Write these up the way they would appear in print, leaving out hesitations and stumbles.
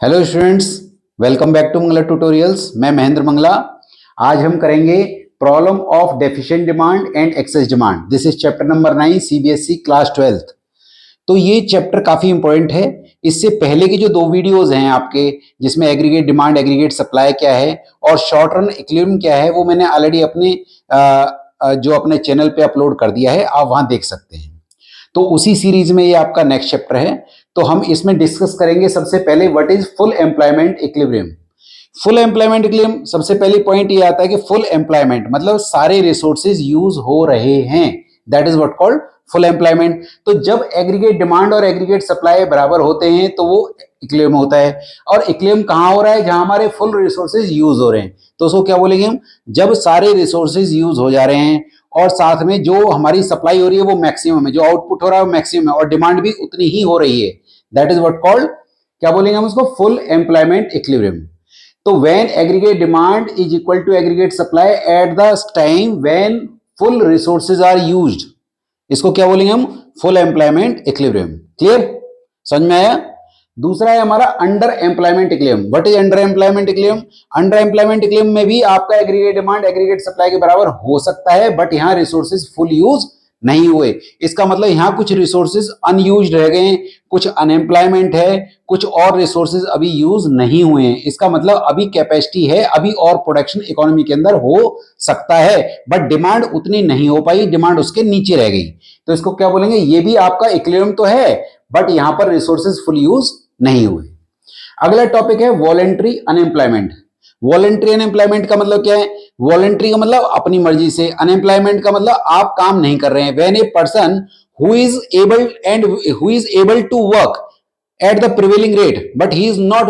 Hello students, welcome back to Mangla tutorials. मैं महेंद्र मंगला। आज हम करेंगे problem of deficient demand and excess demand. This is chapter number 9 CBSE class 12th। तो ये chapter काफी इंपॉर्टेंट है। इससे पहले की जो दो वीडियोस हैं आपके, जिसमें एग्रीगेट डिमांड एग्रीगेट सप्लाई क्या है और शॉर्ट रन इक्विलिब्रियम क्या है, वो मैंने ऑलरेडी अपने जो अपने चैनल पे अपलोड कर दिया है, आप वहां देख सकते हैं। तो उसी सीरीज में ये आपका नेक्स्ट चैप्टर है। तो हम इसमें डिस्कस करेंगे सबसे पहले what is full employment equilibrium. Full employment equilibrium सबसे पहली पॉइंट ये आता है कि फुल एम्प्लॉयमेंट मतलब सारे रिसोर्सेज यूज हो रहे हैं, that is what called full employment. तो जब एग्रीगेट डिमांड और एग्रीगेट सप्लाई बराबर होते हैं तो वो इक्विलिब्रियम होता है। और इक्विलिब्रियम कहां हो रहा है? जहां हमारे फुल रिसोर्सेज यूज हो रहे हैं। तो उसको क्या बोलेंगे हम? जब सारे रिसोर्सेज यूज हो जा रहे हैं और साथ में जो हमारी सप्लाई हो रही है वो मैक्सिमम है, जो आउटपुट हो रहा है वो मैक्सिमम है और डिमांड भी उतनी ही हो रही है, दैट इज व्हाट कॉल्ड, क्या बोलेंगे हम उसको? Full employment equilibrium. तो when aggregate demand is equal to aggregate supply at the time when full resources are used, इसको क्या बोलेंगे हम? Full employment equilibrium. क्लियर? समझ में आया? दूसरा है हमारा under employment equilibrium. What is under employment equilibrium? Under employment equilibrium में भी आपका एग्रीगेट डिमांड एग्रीगेट सप्लाई के बराबर हो सकता है, बट यहां रिसोर्सेज फुल यूज नहीं हुए। इसका मतलब यहां कुछ रिसोर्सेज अनयूज्ड रह गए, कुछ अनएम्प्लॉयमेंट है, कुछ और रिसोर्सेज अभी यूज नहीं हुए हैं। इसका मतलब अभी कैपेसिटी है, अभी और प्रोडक्शन इकोनॉमी के अंदर हो सकता है, बट डिमांड उतनी नहीं हो पाई, डिमांड उसके नीचे रह गई। तो इसको क्या बोलेंगे? ये भी आपका इक्विलिब्रियम तो है, बट यहां पर रिसोर्सेज फुल यूज नहीं हुए। अगला टॉपिक है वॉलेंट्री अनएम्प्लॉयमेंट। वॉलेंट्री अनएम्प्लॉयमेंट का मतलब क्या है? वॉलेंट्री का मतलब अपनी मर्जी से, अनएम्प्लॉयमेंट का मतलब आप काम नहीं कर रहे हैं। When a person who is able to work at the prevailing rate but he is not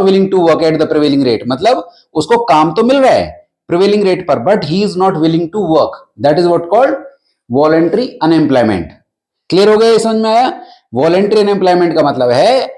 willing to work at the prevailing rate, मतलब उसको काम तो मिल रहा है प्रिवेलिंग रेट पर, but he is not willing to work, that is what called voluntary unemployment. Clear हो गया? समझ में आया? वॉलेंट्री अनएम्प्लॉयमेंट का मतलब है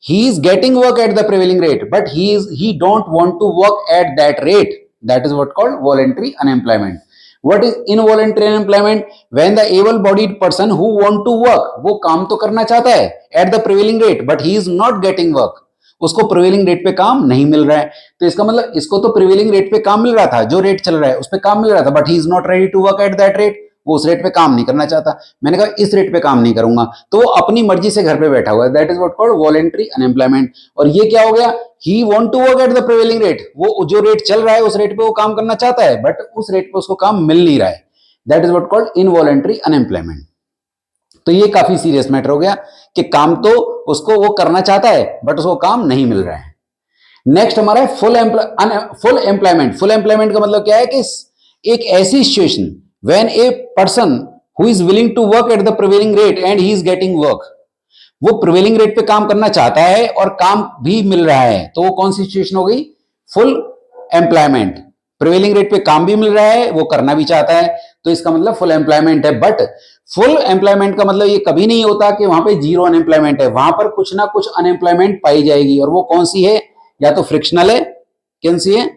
he is getting work at the prevailing rate but he don't want to work at that rate, that is what called voluntary unemployment. What is involuntary unemployment? When the able bodied person who want to work, वो काम तो करना चाहता है at the prevailing rate but he is not getting work, उसको prevailing rate पे काम नहीं मिल रहा है। तो इसका मतलब इसको तो प्रिवेलिंग रेट पे काम मिल रहा था, जो रेट चल रहा है उस पे काम मिल रहा था, but he is not ready to work at that rate, वो उस रेट पे काम नहीं करना चाहता। मैंने कहा इस रेट पे काम नहीं करूंगा, तो वो अपनी मर्जी से घर पे बैठा हुआ है, that is what called voluntary unemployment. और ये क्या हो गया? He want to work at the prevailing rate, वो जो रेट चल रहा है उस रेट पे वो काम करना चाहता है, बट उस रेट पे उसको काम मिल नहीं रहा है, that is what called involuntary unemployment. तो ये काफी सीरियस मैटर हो गया कि काम तो उसको वो करना चाहता है बट उसको काम नहीं मिल रहा है। नेक्स्ट हमारा है फुल एम्प्लॉयमेंट। फुल एम्प्लॉयमेंट का मतलब क्या है कि एक ऐसी situation when a person who is willing to work at the prevailing rate and he is getting work, वो प्रिवेलिंग रेट पे काम करना चाहता है और काम भी मिल रहा है, तो वो कौन सी सिचुएशन हो गई? Full employment. प्रिवेलिंग रेट पे काम भी मिल रहा है, वो करना भी चाहता है, तो इसका मतलब फुल एम्प्लॉयमेंट है। बट फुल एम्प्लॉयमेंट का मतलब ये कभी नहीं होता कि वहां पे जीरो अनएम्प्लॉयमेंट है, वहां पर कुछ ना कुछ अनएम्प्लॉयमेंट पाई जाएगी, और वो कौन सी है? या तो फ्रिक्शनल है, कौन सी है?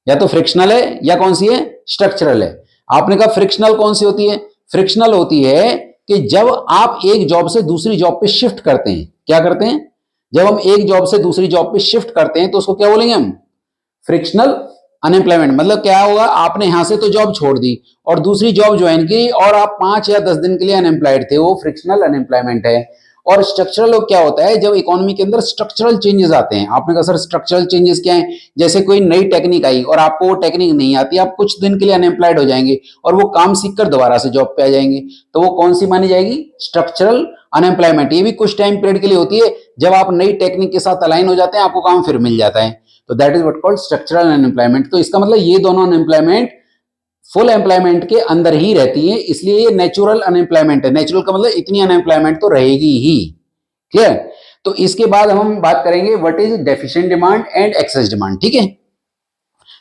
या तो फ्रिक्शनल है या कौन सी है? स्ट्रक्चरल है। आपने कहा फ्रिक्शनल कौन सी होती है? फ्रिक्शनल होती है कि जब आप एक जॉब से दूसरी जॉब पे शिफ्ट करते हैं। क्या करते हैं? जब हम एक जॉब से दूसरी जॉब पे शिफ्ट करते हैं तो उसको क्या बोलेंगे हम? Frictional unemployment. मतलब क्या होगा? आपने यहां से तो जॉब छोड़ दी और दूसरी जॉब ज्वाइन की और आप 5 या 10 दिन के लिए अनएम्प्लॉयड थे, वो फ्रिक्शनल अनएम्प्लॉयमेंट है। और स्ट्रक्चरल क्या होता है? जब इकोनॉमी के अंदर स्ट्रक्चरल चेंजेस आते हैं। आपने कहा सर स्ट्रक्चरल चेंजेस क्या है? जैसे कोई नई टेक्निक आई और आपको वो टेक्निक नहीं आती, आप कुछ दिन के लिए अनएम्प्लॉयड हो जाएंगे और वो काम सीखकर दोबारा से जॉब पे आ जाएंगे, तो वो कौन सी मानी जाएगी? Structural unemployment. ये भी कुछ टाइम पीरियड के लिए होती है, जब आप नई टेक्निक के साथ अलाइन हो जाते हैं आपको काम फिर मिल जाता है, तो that is what called structural unemployment. तो इसका मतलब ये दोनों अनएम्प्लॉयमेंट फुल एम्प्लॉयमेंट के अंदर ही रहती है, इसलिए ये नेचुरल अनएम्प्लॉयमेंट है। नेचुरल का मतलब इतनी अनएम्प्लॉयमेंट तो रहेगी ही। क्लियर? तो इसके बाद हम बात करेंगे what is deficient demand and excess demand. ठीक है,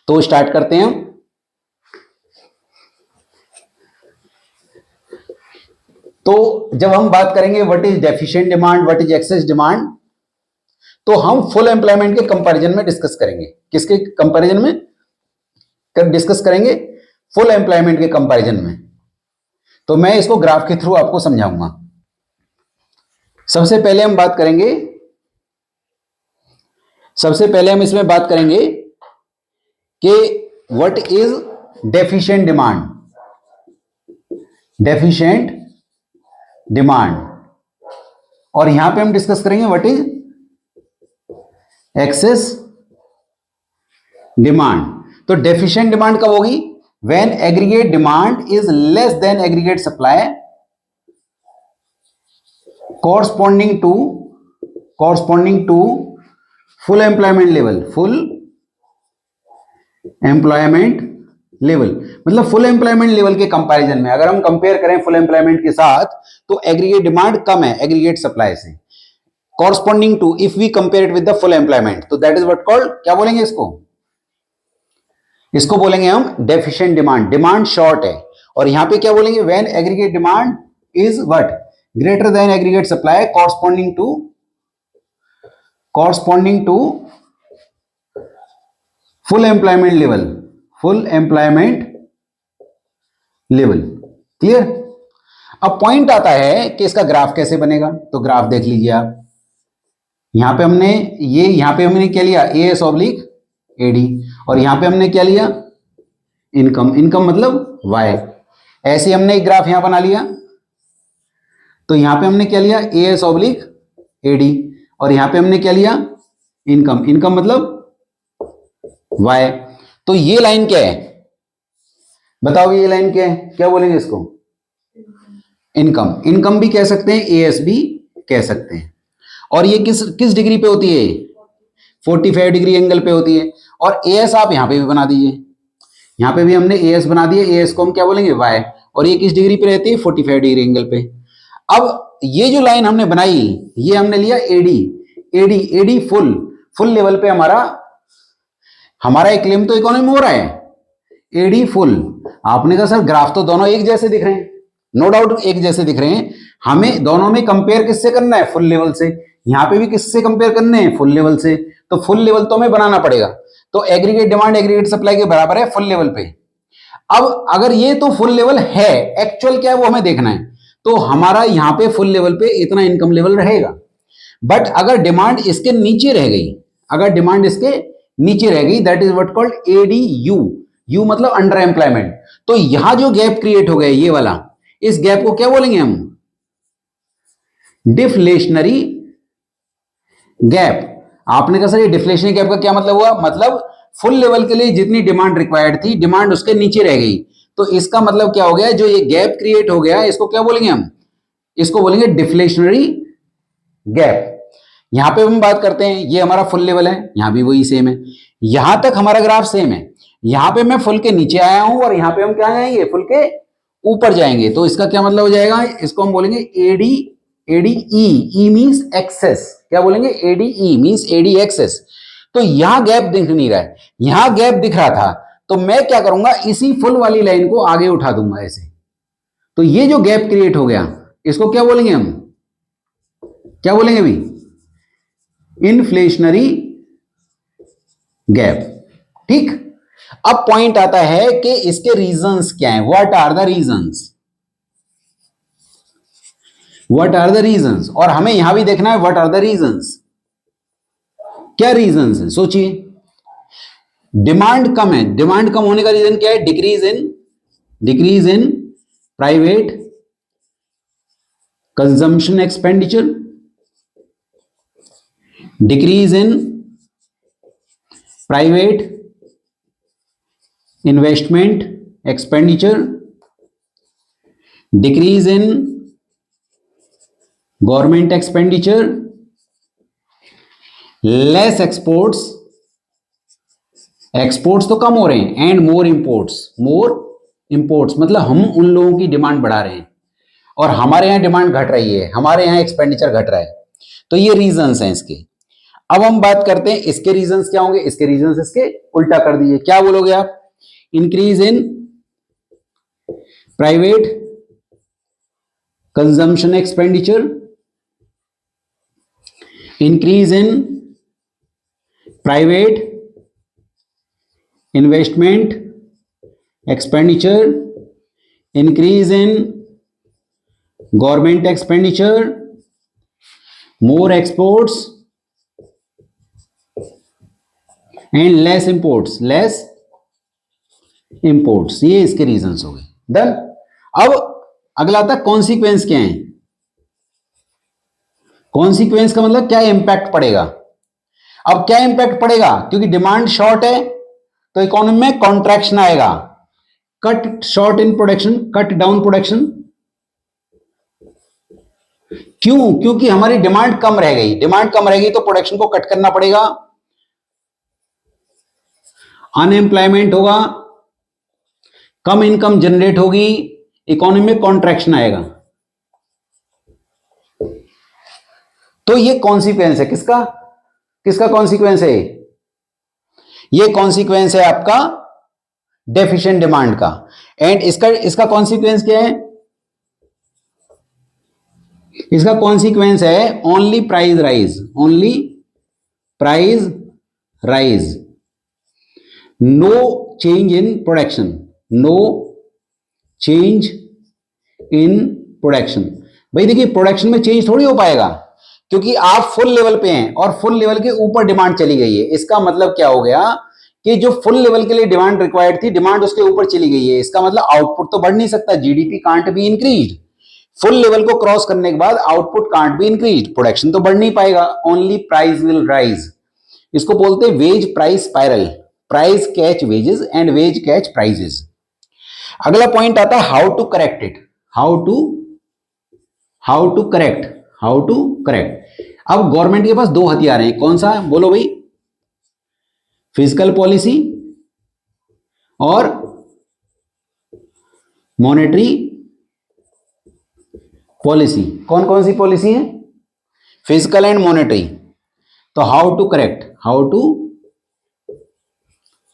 तो स्टार्ट करते हैं। तो जब हम बात करेंगे what is deficient demand, what is excess demand, तो हम फुल एम्प्लॉयमेंट के कंपैरिजन में डिस्कस करेंगे। किसके कंपैरिजन में डिस्कस करेंगे? फुल एम्प्लॉयमेंट के कंपैरिजन में। तो मैं इसको ग्राफ के थ्रू आपको समझाऊंगा। सबसे पहले हम बात करेंगे, सबसे पहले हम इसमें बात करेंगे कि what is deficient demand. Deficient demand, और यहां पे हम डिस्कस करेंगे व्हाट इज एक्सेस डिमांड। तो डेफिशिएंट डिमांड कब होगी? When aggregate demand is less than aggregate supply corresponding to full employment level। full employment level मतलब फुल एम्प्लॉयमेंट लेवल के कंपैरिजन में अगर हम कंपेयर करें फुल एम्प्लॉयमेंट के साथ तो एग्रीगेट डिमांड कम है एग्रीगेट सप्लाई से। Corresponding to, if we compare it with the full employment, तो दैट इज व्हाट कॉल्ड, क्या बोलेंगे इसको? इसको बोलेंगे हम डेफिशिएंट डिमांड। डिमांड शॉर्ट है। और यहां पे क्या बोलेंगे? When aggregate demand is what? Greater than aggregate supply corresponding to full employment level. Full employment level. Clear? अब पॉइंट आता है कि इसका ग्राफ कैसे बनेगा। तो ग्राफ देख लीजिए आप। यहां पे हमने क्या लिया? AS oblique AD. और यहां पे हमने क्या लिया? इनकम। इनकम मतलब वाई। ऐसे हमने एक ग्राफ यहां बना लिया। तो यहां पे हमने क्या लिया? AS oblique AD. और यहां पे हमने क्या लिया? इनकम। इनकम मतलब वाई। तो ये लाइन क्या है? बताओ ये लाइन क्या है? क्या बोलेंगे इसको? इनकम। इनकम भी कह सकते हैं, एएस भी कह सकते हैं। और ये किस डिग्री पे होती है? 45 डिग्री एंगल पे होती है। और एएस आप यहां पे भी बना दीजिए। यहां पे भी हमने एएस बना दिया। एएस को हम क्या बोलेंगे? वाई। और ये किस डिग्री पे रहती है? 45 डिग्री एंगल पे। अब ये जो लाइन हमने बनाई, ये हमने लिया AD. AD AD full level पे हमारा एक क्लेम तो इकोनॉमी हो रहा है, एडी फुल। आपने कहा सर ग्राफ तो दोनों एक जैसे दिख रहे हैं। नो डाउट एक जैसे दिख रहे हैं। हमें दोनों में कंपेयर किससे करना है? फुल लेवल से। यहां पे भी किससे कंपेयर करने हैं? फुल लेवल से। तो फुल लेवल तो हमें बनाना पड़ेगा। तो एग्रीगेट डिमांड एग्रीगेट सप्लाई के बराबर है फुल लेवल पे। अब अगर ये तो फुल लेवल है, एक्चुअल क्या है वो हमें देखना है। तो हमारा यहां पे फुल लेवल पे इतना इनकम लेवल रहेगा। बट अगर डिमांड इसके नीचे रह गई, अगर डिमांड इसके नीचे रह गई, that is what called ADU. U मतलब अंडर एम्प्लॉयमेंट। तो यहां जो गैप क्रिएट हो गया ये वाला, इस गैप को क्या बोलेंगे हम? Deflationary gap. आपने कहा सर ये डिफ्लेशनरी गैप का क्या मतलब हुआ? मतलब फुल लेवल के लिए जितनी डिमांड रिक्वायर्ड थी, डिमांड उसके नीचे रह गई। तो इसका मतलब क्या हो गया? जो ये गैप क्रिएट हो गया, इसको क्या बोलेंगे हम? इसको बोलेंगे डिफ्लेशनरी गैप। यहां पे हम बात करते हैं, ये हमारा फुल लेवल है, यहां भी वही सेम है। यहां तक हमारा ग्राफ सेम है। यहां पे मैं फुल के नीचे आया हूं और यहां पे हम क्या जाएंगे? फुल के ऊपर जाएंगे। तो इसका क्या मतलब हो जाएगा? इसको हम बोलेंगे AD. ADE. E means excess. क्या बोलेंगे? ADE means AD excess. तो यहां गैप दिख नहीं रहा है, यहां गैप दिख रहा था। तो मैं क्या करूंगा? इसी फुल वाली लाइन को आगे उठा दूंगा ऐसे। तो ये जो गैप क्रिएट हो गया, इसको क्या बोलेंगे हम? क्या बोलेंगे अभी? Inflationary gap. ठीक। अब पॉइंट आता है कि इसके रीजंस क्या हैं? What are the reasons? What are the reasons? और हमें यहां भी देखना है व्हाट आर द रीजंस। क्या रीजंस है? सोचिए। डिमांड कम है। डिमांड कम होने का रीजन क्या है? Decrease in private consumption expenditure, decrease in private investment expenditure, decrease in government expenditure, less exports. Exports तो कम हो रहे हैं, एंड मोर इंपोर्ट्स मतलब हम उन लोगों की डिमांड बढ़ा रहे हैं और हमारे यहां डिमांड घट रही है, हमारे यहां एक्सपेंडिचर घट रहा है। तो ये रीजंस हैं इसके। अब हम बात करते हैं इसके रीजंस क्या होंगे। इसके रीजंस इसके उल्टा कर दीजिए। क्या बोलोगे आप? Increase in private consumption expenditure, increase in private investment expenditure, increase in government expenditure, more exports and less imports, less imports, ये इसके रीजंस हो गए। डन। अब अगला आता कॉन्सिक्वेंस क्या है। कॉन्सिक्वेंस का मतलब क्या इंपैक्ट पड़ेगा। अब क्या इंपैक्ट पड़ेगा, क्योंकि डिमांड शॉर्ट है तो इकोनॉमी में कॉन्ट्रैक्शन आएगा। Cut short in production, cut down production. क्यों, क्योंकि हमारी डिमांड कम रह गई। डिमांड कम रह गई तो प्रोडक्शन को कट करना पड़ेगा, अनएम्प्लॉयमेंट होगा, कम इनकम जनरेट होगी, इकोनॉमी में कॉन्ट्रैक्शन आएगा। तो ये कॉन्सिक्वेंस है किसका, किसका कॉन्सिक्वेंस है, ये कॉन्सिक्वेंस है आपका डेफिशिएंट डिमांड का। एंड इसका कॉन्सिक्वेंस क्या है, इसका कॉन्सिक्वेंस है only price rise, only price rise, no change in production, no change in production. भाई देखिए प्रोडक्शन में चेंज थोड़ी हो पाएगा, क्योंकि आप फुल लेवल पे हैं और फुल लेवल के ऊपर डिमांड चली गई है। इसका मतलब क्या हो गया कि जो फुल लेवल के लिए डिमांड रिक्वायर्ड थी, डिमांड उसके ऊपर चली गई है। इसका मतलब आउटपुट तो बढ़ नहीं सकता, GDP can't be increase. Full level को क्रॉस करने के बाद output can't be increase, production तो बढ़ नहीं पाएगा, ओनली प्राइस विल राइज। इसको बोलते हैं wage price spiral, price catch wages and wage catch prices. अगला पॉइंट आता है how to correct it, how to correct. अब गवर्नमेंट के पास दो हथियार हैं, कौन सा बोलो भाई, फिजिकल पॉलिसी और मॉनेटरी पॉलिसी। कौन कौन सी पॉलिसी है, फिजिकल एंड मॉनेटरी। तो हाउ टू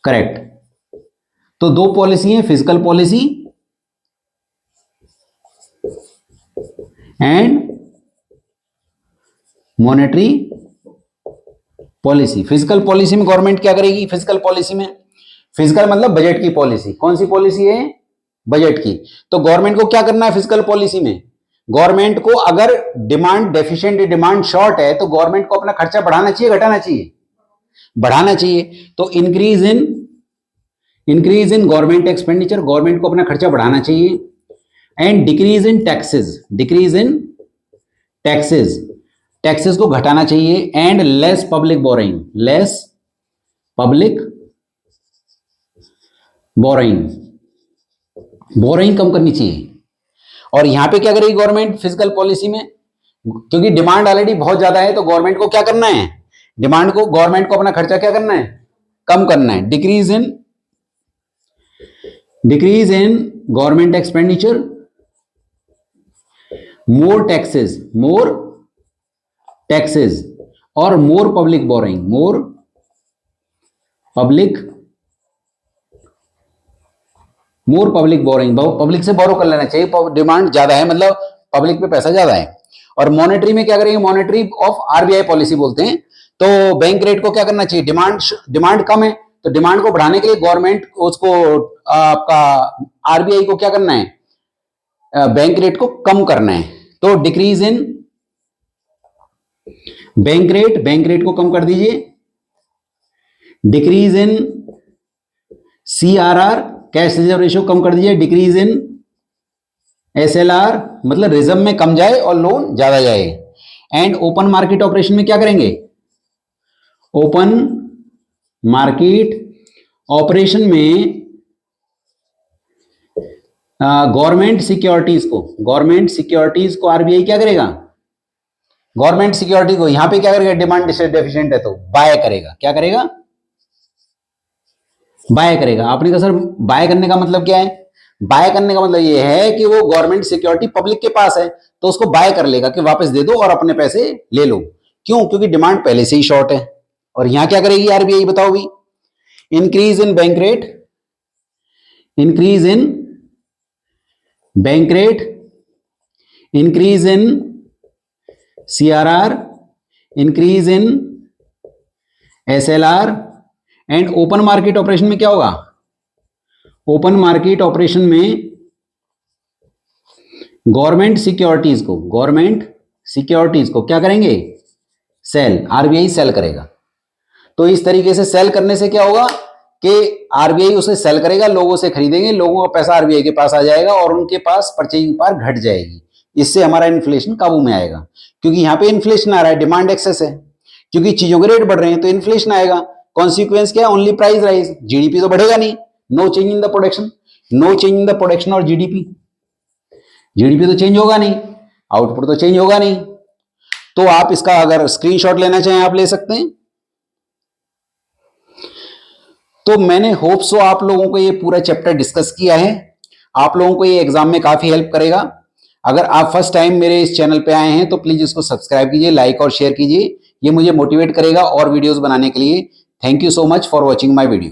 करेक्ट, तो दो पॉलिसी है, physical policy and monetary policy. Physical policy में गवर्नमेंट क्या करेगी, फिजिकल पॉलिसी में, फिजिकल मतलब बजट की पॉलिसी। कौन सी पॉलिसी है, बजट की। तो गवर्नमेंट को क्या करना है फिजिकल पॉलिसी में, गवर्नमेंट को अगर डिमांड डेफिशिएंट, डिमांड शॉर्ट है, तो गवर्नमेंट को अपना खर्चा बढ़ाना चाहिए, घटाना चाहिए, बढ़ाना चाहिए। तो increase in government expenditure, government को अपना खर्चा बढ़ाना चाहिए। And decrease in taxes, taxes को घटाना चाहिए। एंड लेस पब्लिक बोरिंग कम करनी चाहिए। और यहां पे क्या करेगी गवर्नमेंट फिजिकल पॉलिसी में, क्योंकि डिमांड ऑलरेडी बहुत ज्यादा है, तो गवर्नमेंट को क्या करना है, गवर्नमेंट को अपना खर्चा क्या करना है, कम करना है। Decrease in government expenditure, more taxes और मोर पब्लिक बोरिंग, पब्लिक से बोरो कर लेना चाहिए, डिमांड ज्यादा है मतलब पब्लिक पे पैसा ज्यादा है। और मॉनेटरी में क्या करेंगे, मॉनेटरी ऑफ आरबीआई पॉलिसी बोलते हैं। तो बैंक रेट को क्या करना चाहिए, डिमांड कम है तो डिमांड को बढ़ाने के लिए गवर्नमेंट उसको आपका आरबीआई को क्या करना है, बैंक रेट को कम करना है। तो डिक्रीज इन बैंक रेट को कम कर दीजिए। Decrease in CRR, cash reserve ratio कम कर दीजिए। डिक्रीज इन एसएलआर, मतलब रिजर्व में कम जाए और लोन ज्यादा जाए। एंड ओपन मार्केट ऑपरेशन में क्या करेंगे, ओपन मार्केट ऑपरेशन में गवर्नमेंट सिक्योरिटीज को आरबीआई क्या करेगा, गवर्नमेंट सिक्योरिटी को यहां पे क्या करेगा, डिमांड डेफिशिएंट है तो बाय करेगा। क्या करेगा, बाय करेगा। आपने कहा सर बाय करने का मतलब क्या है, बाय करने का मतलब यह है कि वो गवर्नमेंट सिक्योरिटी पब्लिक के पास है तो उसको बाय कर लेगा कि वापस दे दो और अपने पैसे ले लो। क्यों, क्योंकि डिमांड पहले से ही शॉर्ट है। और यहां क्या करेगी आरबीआई, बताओ भी, increase in bank rate, increase in CRR, increase in SLR. And open market operation में क्या होगा, ओपन मार्केट ऑपरेशन में गवर्नमेंट सिक्योरिटीज को क्या करेंगे, सेल, आरबीआई सेल करेगा। तो इस तरीके से सेल करने से क्या होगा कि आरबीआई उसे सेल करेगा, लोगों से खरीदेंगे, लोगों का पैसा आरबीआई के पास आ जाएगा और उनके पास परचेजिंग पावर घट जाएगी। इससे हमारा इन्फ्लेशन काबू में आएगा, क्योंकि यहाँ पे इन्फ्लेशन आ रहा है, डिमांड एक्सेस है, क्योंकि चीजों के रेट बढ़ रहे हैं तो इन्फ्लेशन आएगा। कॉन्सिक्वेंस क्या है? ओनली प्राइस राइज, जीडीपी तो बढ़ेगा नहीं, no change in the production, no change in the production और जीडीपी, जीडीपी तो चेंज होगा नहीं, आउटपुट तो चेंज होगा नहीं। तो आप इसका अगर स्क्रीनशॉट लेना चाहें आप ले सकते हैं। तो मैंने होप सो आप लोगों को ये पूरा चैप्टर डिस्कस किया है, आप लोगों को ये एग्जाम में काफी हेल्प करेगा। अगर आप फर्स्ट टाइम मेरे इस चैनल पे आए हैं तो प्लीज इसको सब्सक्राइब कीजिए, लाइक और शेयर कीजिए, ये मुझे मोटिवेट करेगा और वीडियोस बनाने के लिए। Thank you so much for watching my video.